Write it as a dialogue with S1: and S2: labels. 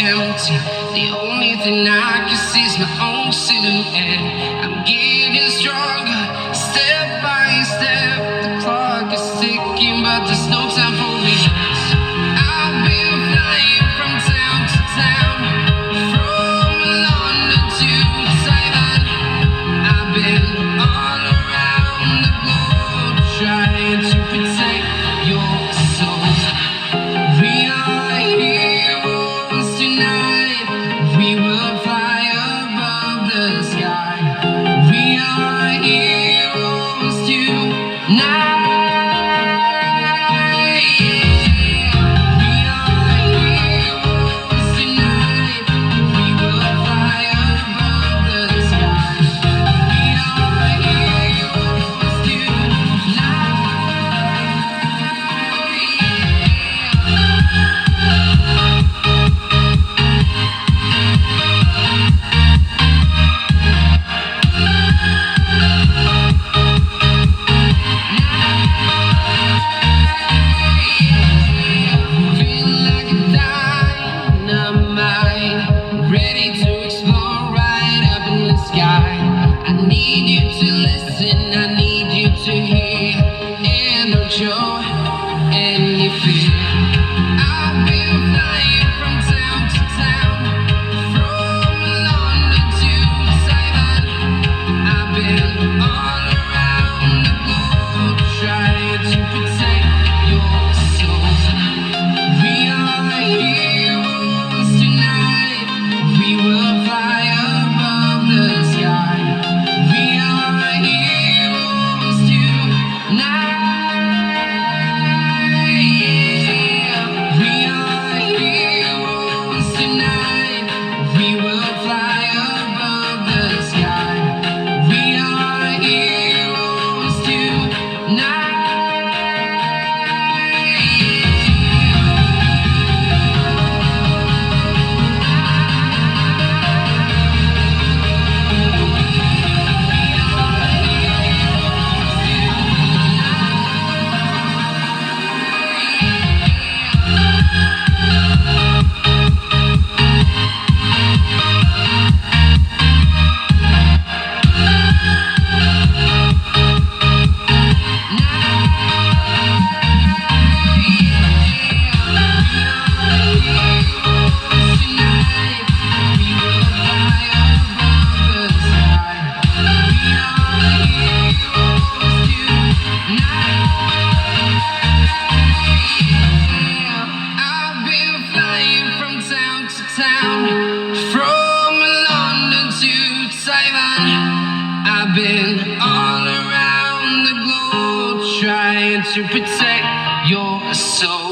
S1: empty. The only thing I can see is my own silhouette. I'm getting stronger, step by step. The clock is ticking, but there's no time for regrets. I've been flying from town to town, from London to Taiwan. I've been all around the globe trying to protect your soul. We are heroes tonight. We will fly above the sky. We are heroes tonight. We are heroes tonight. We will fly above the sky. We are heroes tonight. Feel like a dynamite, ready to explore right up in the sky. I need you to listen, I need you to hear, and don't show any fear. I've been flying from town to town, from London to Taiwan. I've been all around the globe trying to protect your soul. We are heroes tonight. We will fly above the sky. We are heroes tonight. We are heroes tonight. We will fly above the sky. We are heroes tonight. I've been flying from town to town, from London to Taiwan. I've been all around the globe trying to protect your soul.